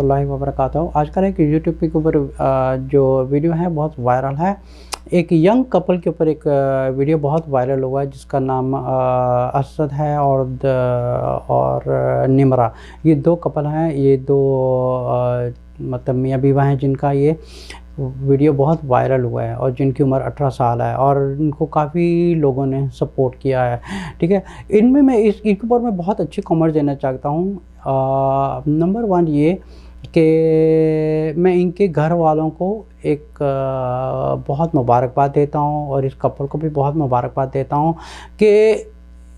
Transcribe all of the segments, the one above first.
वरहमतुल्लाहि वबरकातुहू। आजकल एक यूट्यूब के ऊपर जो वीडियो है बहुत वायरल है। एक यंग कपल के ऊपर एक वीडियो बहुत वायरल हुआ है जिसका नाम असद है और निमरा। ये दो कपल हैं, ये दो मतलब मियाँ बीवा हैं जिनका ये वीडियो बहुत वायरल हुआ है और जिनकी उम्र 18 साल है और इनको काफ़ी लोगों ने सपोर्ट किया है। ठीक है, इनमें मैं इसके ऊपर मैं बहुत अच्छी कमेंट देना चाहता हूँ। नंबर वन ये कि मैं इनके घर वालों को एक बहुत मुबारकबाद देता हूँ और इस कपल को भी बहुत मुबारकबाद देता हूँ कि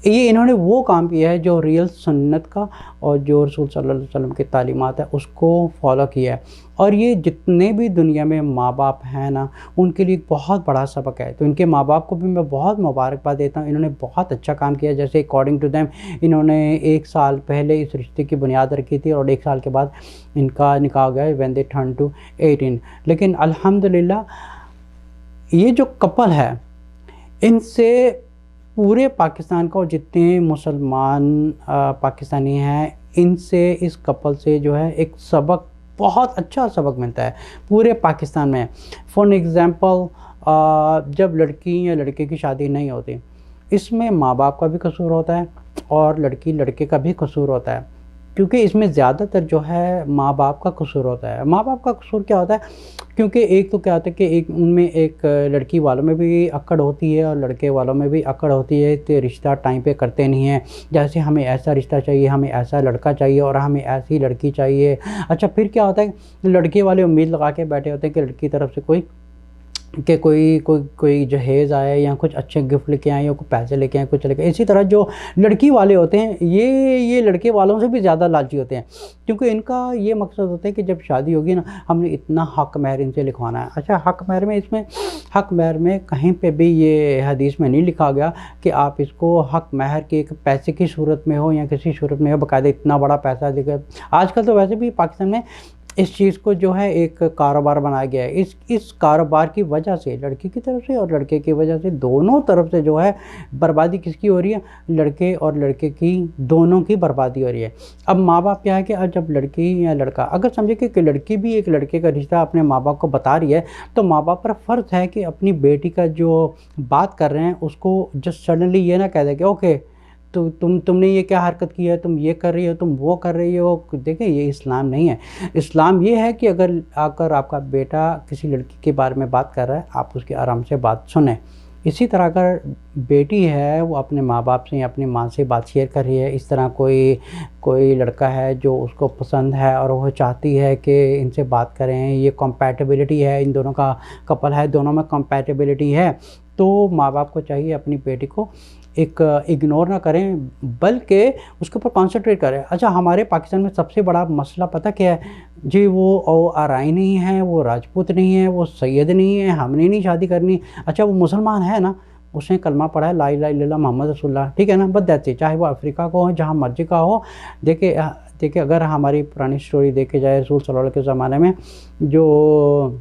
ये इन्होंने वो काम किया है जो रियल सुन्नत का और जो रसूल सल्लल्लाहु अलैहि वसल्लम की तालीमात है उसको फॉलो किया है। और ये जितने भी दुनिया में माँ बाप हैं ना, उनके लिए बहुत बड़ा सबक है। तो इनके माँ बाप को भी मैं बहुत मुबारकबाद देता हूँ, इन्होंने बहुत अच्छा काम किया। जैसे अकॉर्डिंग टू देम इन्होंने 1 साल पहले इस रिश्ते की बुनियाद रखी थी और 1 साल के बाद इनका निकाह हो गया व्हेन दे टर्न टू 18। लेकिन अल्हम्दुलिल्लाह ये जो कपल है इनसे पूरे पाकिस्तान का और जितने मुसलमान पाकिस्तानी हैं इनसे इस कपल से जो है एक सबक, बहुत अच्छा सबक मिलता है पूरे पाकिस्तान में। फॉर एग्ज़ाम्पल जब लड़की या लड़के की शादी नहीं होती, इसमें माँ बाप का भी कसूर होता है और लड़की लड़के का भी कसूर होता है, क्योंकि इसमें ज़्यादातर जो है माँ बाप का कसूर होता है। माँ बाप का कसूर क्या होता है? क्योंकि एक तो क्या होता है कि एक उनमें एक लड़की वालों में भी अक्कड़ होती है और लड़के वालों में भी अक्कड़ होती है कि रिश्ता टाइम पे करते नहीं हैं। जैसे हमें ऐसा रिश्ता चाहिए, हमें ऐसा लड़का चाहिए और हमें ऐसी लड़की चाहिए। अच्छा, फिर क्या होता है, लड़के वाले उम्मीद लगा के बैठे होते हैं कि लड़की की तरफ से कोई जहेज़ आए या कुछ अच्छे गिफ्ट लेके आए या कोई पैसे लेके आए, कुछ लेके। इसी तरह जो लड़की वाले होते हैं ये लड़के वालों से भी ज़्यादा लालची होते हैं, क्योंकि इनका ये मकसद होता है कि जब शादी होगी ना, हमने इतना हक़ महर इनसे लिखवाना है। अच्छा, हक़ महर में हक़ महर में कहीं पे भी ये हदीस में नहीं लिखा गया कि आप इसको हक़ महर के एक पैसे की सूरत में हो या किसी सूरत में हो, बाकायदा इतना बड़ा पैसा देकर। आजकल तो वैसे भी पाकिस्तान में इस चीज़ को जो है एक कारोबार बनाया गया है। इस कारोबार की वजह से लड़की की तरफ से और लड़के की वजह से दोनों तरफ से जो है बर्बादी किसकी हो रही है? लड़के और लड़के की, दोनों की बर्बादी हो रही है। अब माँ बाप क्या है कि जब लड़की या लड़का अगर समझे कि लड़की भी एक लड़के का रिश्ता अपने माँ बाप को बता रही है, तो माँ बाप पर फ़र्ज़ है कि अपनी बेटी का जो बात कर रहे हैं उसको जस्ट सडनली ये ना कह दे कि ओके तो तुमने ये क्या हरकत की है, तुम ये कर रही हो, तुम वो कर रही हो। देखिए, ये इस्लाम नहीं है। इस्लाम ये है कि अगर आपका बेटा किसी लड़की के बारे में बात कर रहा है, आप उसकी आराम से बात सुनें। इसी तरह अगर बेटी है वो अपने माँ बाप से या अपनी माँ से बात शेयर कर रही है, इस तरह कोई लड़का है जो उसको पसंद है और वो चाहती है कि इनसे बात करें, ये कंपैटिबिलिटी है, इन दोनों का कपल है, दोनों में कंपैटिबिलिटी है, तो माँ बाप को चाहिए अपनी बेटी को एक इग्नोर ना करें बल्कि उसके ऊपर कॉन्सेंट्रेट करें। अच्छा, हमारे पाकिस्तान में सबसे बड़ा मसला पता क्या है जी? वो आरई नहीं है, वो राजपूत नहीं है, वो सैयद नहीं है, हमने नहीं शादी करनी। अच्छा, वो मुसलमान है ना, उसने कलमा पढ़ा है ला इलाहा इल्लल्लाह मोहम्मद रसूलुल्लाह, ठीक है ना, बस दैट्स इट। चाहे वो अफ्रीका का हो, जहाँ मर्जी का हो। देखिए अगर हमारी पुरानी स्टोरी देखे जाए रसूल सल्लल्लाहु अलैहि वसल्लम के ज़माने में, जो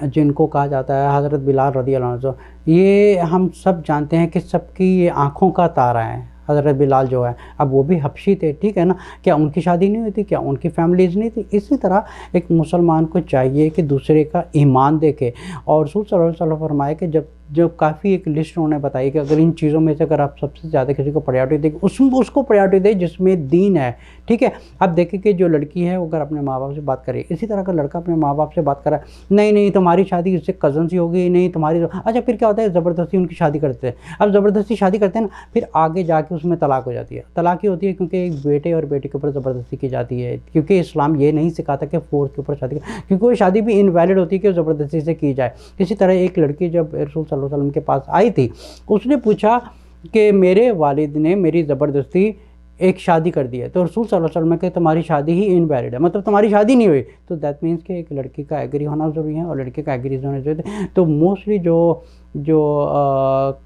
जिनको कहा जाता है हज़रत बिलाल रज़ी अल्लाह अन्हु, ये हम सब जानते हैं कि सबकी ये आँखों का तारा है हज़रत बिलाल जो है। अब वो भी हबशी थे, ठीक है ना, क्या उनकी शादी नहीं हुई थी? क्या उनकी फैमिलीज़ नहीं थी? इसी तरह एक मुसलमान को चाहिए कि दूसरे का ईमान देखे। और रसूल सल्लल्लाहु अलैहि वसल्लम फरमाए कि जब काफ़ी एक लिस्ट उन्होंने बताई कि अगर इन चीज़ों में से अगर आप सबसे ज़्यादा किसी को प्रायोरिटी दें, उसको प्रायोरिटी दें जिसमें दीन है, ठीक है। अब देखिए कि जो लड़की है वो अगर अपने माँ बाप से बात करे, इसी तरह अगर लड़का अपने माँ बाप से बात कर रहा है, नहीं तुम्हारी शादी इससे कज़न से होगी, नहीं तुम्हारी। अच्छा, फिर क्या होता है, ज़बरदस्ती उनकी शादी करते हैं। अब ज़बरदस्ती शादी करते हैं ना, फिर आगे जाके उसमें तलाक हो जाती है। तलाक ही होती है क्योंकि एक बेटे और बेटी के ऊपर ज़बरदस्ती की जाती है, क्योंकि इस्लाम ये नहीं सिखाता कि फोर्स के ऊपर शादी, क्योंकि वो शादी भी इनवैलिड होती है कि ज़बरदस्ती से की जाए। इसी तरह एक लड़की जब रसूल सल्लल्लाहु अलैहि वसल्लम के पास आई थी, उसने पूछा कि मेरे वालिद ने मेरी ज़बरदस्ती एक शादी कर दी है, तो रसूल सल्लल्लाहु अलैहि वसल्लम के तुम्हारी शादी ही इनवैलिड है, मतलब तुम्हारी शादी नहीं हुई। तो दैट मीन्स कि एक लड़की का एग्री होना ज़रूरी है और लड़के का एग्री होना ज़रूरी है। तो मोस्टली जो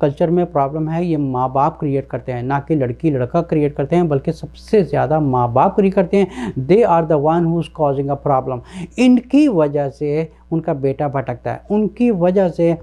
कल्चर में प्रॉब्लम है ये माँ बाप क्रिएट करते हैं, ना कि लड़की लड़का क्रिएट करते हैं, बल्कि सबसे ज़्यादा माँ बाप क्रिएट करते हैं। They are the one who is causing a problem. इनकी वजह से उनका बेटा भटकता है, उनकी वजह से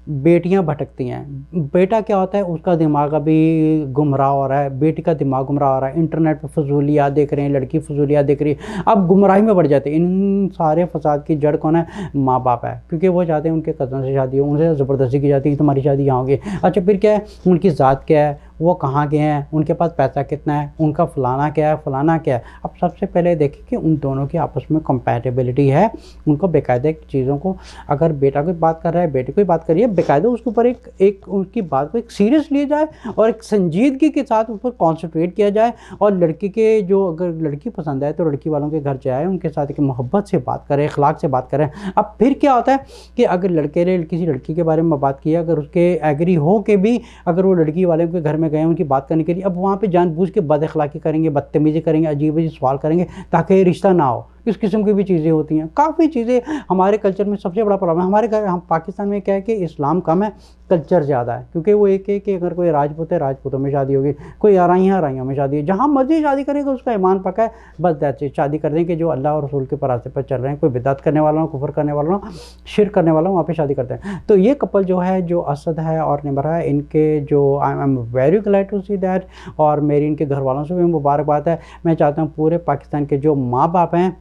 बेटियां भटकती हैं। बेटा क्या होता है, उसका दिमाग अभी गुमराह हो रहा है, बेटी का दिमाग गुमराह हो रहा है, इंटरनेट पर फजूलियात देख रहे हैं, लड़की फजूलियात देख रही है, अब गुमराही में बढ़ जाते हैं। इन सारे फसाद की जड़ कौन है? माँ बाप है, क्योंकि वो चाहते हैं उनके कज़न से शादी हो, उनसे ज़बरदस्ती की जाती है कि तुम्हारी शादी यहाँ होगी। अच्छा फिर क्या है, उनकी ज़ात क्या है, वो कहाँ के हैं, उनके पास पैसा कितना है, उनका फ़लाना क्या है, फ़लाना क्या है। अब सबसे पहले देखें कि उन दोनों की आपस में कंपैटिबिलिटी है। उनको बेकायदे चीज़ों को, अगर बेटा कोई बात कर रहा है, बेटी कोई बात कर रही है, बेकायदे उसके ऊपर एक उनकी बात को एक सीरियस लिया जाए और एक संजीदगी के साथ उस पर कॉन्सेंट्रेट किया जाए। और लड़की के जो, अगर लड़की पसंद है तो लड़की वालों के घर जाए, उनके साथ एक मोहब्बत से बात करें, अखलाक से बात करें। अब फिर क्या होता है कि अगर लड़के ने किसी लड़की के बारे में बात किया, अगर उसके एग्री हो के भी अगर वो लड़की वाले के घर में गए उनकी बात करने के लिए, अब वहाँ पे जानबूझ के बदअखलाकी करेंगे, बदतमीज़ी करेंगे, अजीब-अजीब सवाल करेंगे ताकि रिश्ता ना हो। इस किस्म की भी चीज़ें होती हैं, काफ़ी चीज़ें हमारे कल्चर में। सबसे बड़ा प्रॉब्लम है हमारे घर, हम पाकिस्तान में क्या है कि इस्लाम कम है, कल्चर ज़्यादा है। क्योंकि वो एक है कि अगर कोई राजपूत है, राजपूतों में शादी होगी, कोई आराई है, आराइयों में शादी है, जहाँ मर्जी शादी करेगा, उसका ईमान पक्का है, बस दैट्स इट। शादी कर दें कि जो अल्लाह और रसूल के रास्ते पर चल रहे हैं, कोई बिदअत करने वाला हो, कुफर करने वाला हो, शिर्क करने वाला हो, वहाँ पे शादी करते हैं। तो ये कपल जो है, जो असद है और निमरा है, इनके जो I am very glad to see that, और मेरी इनके घर वालों से भी मुबारकबाद है। मैं चाहता हूँ पूरे पाकिस्तान के जो माँ बाप हैं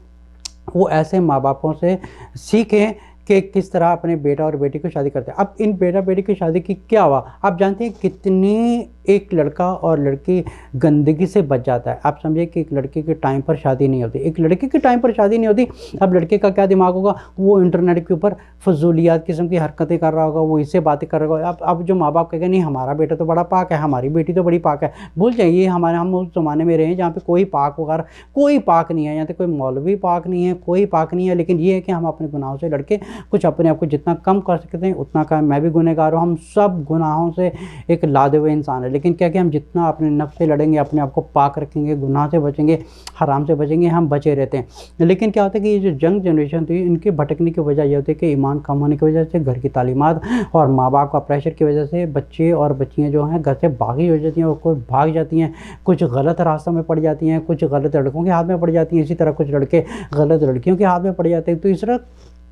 वो ऐसे माँ बापों से सीखें कि किस तरह अपने बेटा और बेटी को शादी करते हैं। अब इन बेटा बेटी की शादी की क्या हुआ, आप जानते हैं कितनी एक लड़का और लड़की गंदगी से बच जाता है। आप समझिए कि एक लड़के के टाइम पर शादी नहीं होती, एक लड़के के टाइम पर शादी नहीं होती। अब लड़के का क्या दिमाग होगा, वो इंटरनेट के ऊपर फजूलियात किस्म की हरकतें कर रहा होगा, वो इससे बातें कर रहा होगा। अब जो माँ बाप कहेंगे नहीं हमारा बेटा तो बड़ा पाक है, हमारी बेटी तो बड़ी पाक है, भूल जाइए हम उस ज़माने में रहे जहाँ पर कोई पाक वगैरह कोई पाक नहीं है। यहाँ तक कोई मौलवी पाक नहीं है, कोई पाक नहीं है। लेकिन ये है कि हम अपने गुनाहों से लड़के कुछ अपने आप को जितना कम कर सकते हैं उतना कम। मैं भी गुनहगार हूँ, हम सब गुनाहों से एक लादे हुए इंसान है। लेकिन क्या कि हम जितना अपने नफ्स से लड़ेंगे, अपने आप को पाक रखेंगे, गुनाह से बचेंगे, हराम से बचेंगे, हम बचे रहते हैं। लेकिन क्या होता है कि ये जो यंग जनरेशन थी, इनके भटकने की वजह यह होती है कि ईमान कम होने की वजह से, घर की तालीमात और माँ बाप का प्रेशर की वजह से बच्चे और बच्चियाँ जो हैं घर से भागी हो जाती हैं, और कोई भाग जाती हैं, कुछ गलत रास्तों में पड़ जाती हैं, कुछ गलत लड़कों के हाथ में पड़ जाती हैं, इसी तरह कुछ लड़के गलत लड़कियों के हाथ में पड़ जाते हैं। तो इस तरह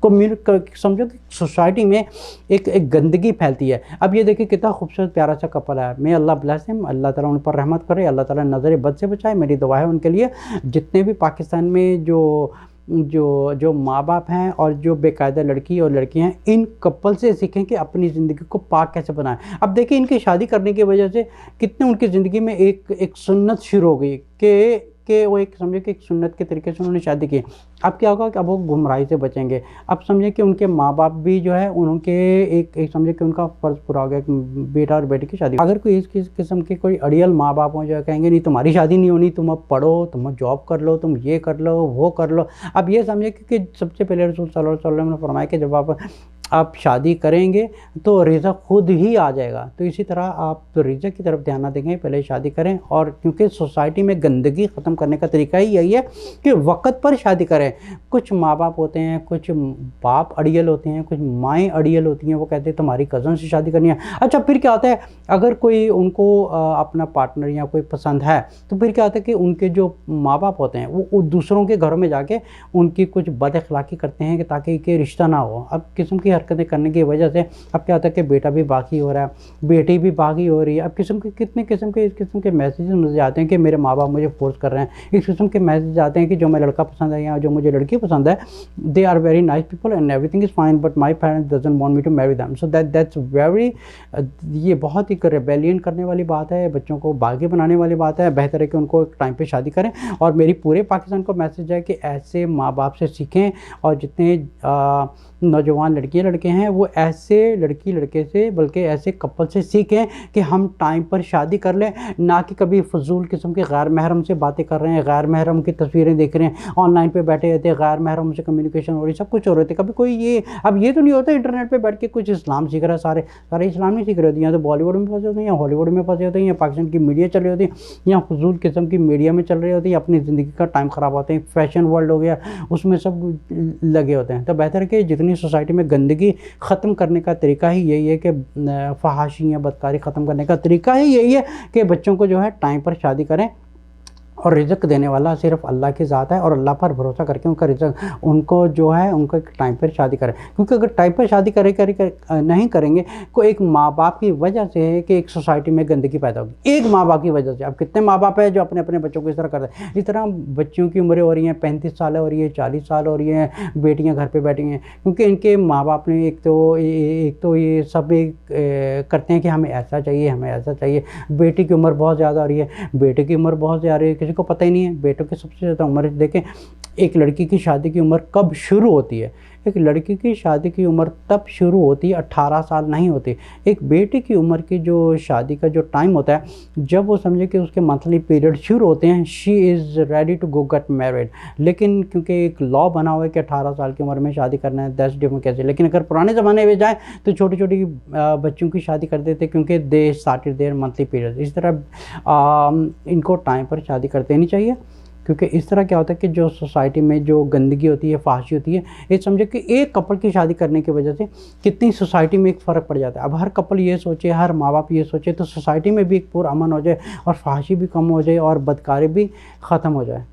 समझो कि सोसाइटी में एक गंदगी फैलती है। अब ये देखिए कितना खूबसूरत प्यारा सा कपल है, मैं अल्लाह ब्लेस हिम, अल्लाह ताला उन पर रहमत करे, अल्लाह ताला नज़र बद से बचाए। मेरी दुआ है उनके लिए। जितने भी पाकिस्तान में जो माँ बाप हैं और जो बेकायदा लड़की और लड़कियां हैं, इन कपल से सीखें कि अपनी ज़िंदगी को पाक कैसे बनाएं। अब देखिए इनकी शादी करने की वजह से कितने उनकी ज़िंदगी में एक सुन्नत शुरू हो गई कि वो एक समझे कि एक सुन्नत के तरीके से उन्होंने शादी की। अब क्या होगा कि अब वो गुमराही से बचेंगे। अब समझे कि उनके माँ बाप भी जो है उनके एक समझे कि उनका फ़र्ज़ पूरा हो गया कि बेटा और बेटी की शादी। अगर कोई इस किस्म के कोई अड़ियल माँ बाप हो जो कहेंगे नहीं तुम्हारी शादी नहीं होनी, तुम अब पढ़ो, तुम जॉब कर लो, तुम ये कर लो, वो कर लो। अब ये समझे कि सबसे पहले रसूल सल्लल्लाहु अलैहि वसल्लम ने फरमाया कि जब आप शादी करेंगे तो रिज़्क़ खुद ही आ जाएगा। तो इसी तरह आप रिज़्क़ की तरफ ध्यान ना देंगे, पहले शादी करें। और क्योंकि सोसाइटी में गंदगी ख़त्म करने का तरीका ही यही है कि वक्त पर शादी करें। कुछ माँ बाप होते हैं, कुछ बाप अड़ियल होते हैं, कुछ माएँ अड़ियल होती हैं, वो कहते हैं तुम्हारी कज़न से शादी करनी है। अच्छा फिर क्या होता है, अगर कोई उनको अपना पार्टनर या कोई पसंद है तो फिर क्या होता है कि उनके जो माँ बाप होते हैं वो दूसरों के घरों में जाके उनकी कुछ बदअखलाकी करते हैं कि ताकि कि रिश्ता ना हो। अब किस्म की हरकतें करने की वजह से अब क्या होता है कि बेटा भी बागी हो रहा है, बेटी भी बागी हो रही है। अब कितने किस्म के मैसेजेस मुझे आते हैं कि मेरे माँ बाप मुझे फोर्स कर रहे हैं। इस किस्म के मैसेज आते हैं कि जो मैं लड़का पसंद है या जो मुझे लड़की पसंद है, they are very nice people and everything is fine but my parents doesn't want me to marry them. So that's very, ये बहुत ही रेबेलियन करने वाली बात है, बच्चों को बागी बनाने वाली बात है। बेहतर है कि उनको एक टाइम पे शादी करें। और मेरी पूरे पाकिस्तान को मैसेज है कि ऐसे माँ बाप से सीखें, और जितने नौजवान लड़कियां लड़के हैं वो ऐसे लड़की लड़के से, बल्कि ऐसे कपल से सीखें कि हम टाइम पर शादी कर लें, ना कि कभी फजूल किस्म के गैर महरम से बातें कर रहे हैं, गैर महरम की तस्वीरें देख रहे हैं, ऑनलाइन पे बैठे रहते हैं, गैर महरम से कम्युनिकेशन हो रही, सब कुछ हो रहे थे। कभी कोई ये, अब ये तो नहीं होता इंटरनेट पर बैठ के कुछ इस्लाम सीख रहा है, सारे इस्लाम नहीं सीख रहे होते। यहाँ तो बॉलीवुड में फंसे होते हैं, या हॉलीवुड में फंसे होते हैं, या पाकिस्तान की मीडिया चल रही होती है, या फजूल किस्म की मीडिया में चल रही होती है, अपनी ज़िंदगी का टाइम ख़राब होते हैं। फैशन वर्ल्ड हो गया, उसमें सब लगे होते हैं। तो बेहतर है कि जितनी सोसाइटी में गंदगी ख़त्म करने का तरीका ही यही है कि फहाशी या बदकारी ख़त्म करने का तरीका ही यही है कि बच्चों को जो है टाइम पर शादी करें। और रिज़्क देने वाला सिर्फ अल्लाह की ज़ात है, और अल्लाह पर भरोसा करके उनका रिज़्क उनको जो है उनको एक टाइम पर शादी करें। क्योंकि अगर टाइम पर शादी नहीं करेंगे को एक माँ बाप की वजह से है कि एक सोसाइटी में गंदगी पैदा होगी, एक माँ बाप की वजह से। अब कितने माँ बाप हैं जो अपने अपने बच्चों को इस तरह करते हैं। इस तरह बच्चियों की उम्रें हो रही हैं 35 साल हो रही है, 40 साल हो रही हैं, बेटियाँ घर पर बैठी हैं, क्योंकि इनके माँ बाप ने एक तो ये सब करते हैं कि हमें ऐसा चाहिए, हमें ऐसा चाहिए। बेटी की उम्र बहुत ज़्यादा हो रही है, बेटे की उम्र बहुत ज़्यादा है, किसी को पता ही नहीं है। बेटों की सबसे ज़्यादा उम्र देखें, एक लड़की की शादी की उम्र कब शुरू होती है? एक लड़की की शादी की उम्र तब शुरू होती है 18 साल नहीं होती। एक बेटी की उम्र की जो शादी का जो टाइम होता है, जब वो समझे कि उसके मंथली पीरियड शुरू होते हैं, she is ready to go get married. लेकिन क्योंकि एक लॉ बना हुआ है कि 18 साल की उम्र में शादी करना है, दैट्स डिफरेंट कैसे। लेकिन अगर पुराने ज़माने में जाएँ तो छोटी छोटी बच्चों की शादी कर देते, क्योंकि they started there monthly period. इस तरह इनको टाइम पर शादी कर देनी चाहिए, क्योंकि इस तरह क्या होता है कि जो सोसाइटी में जो गंदगी होती है, फहाशी होती है, ये समझे कि एक कपल की शादी करने की वजह से कितनी सोसाइटी में एक फ़र्क पड़ जाता है। अब हर कपल ये सोचे, हर माँ बाप ये सोचे, तो सोसाइटी में भी एक पुरअमन हो जाए और फहाशी भी कम हो जाए और बदकारी भी ख़त्म हो जाए।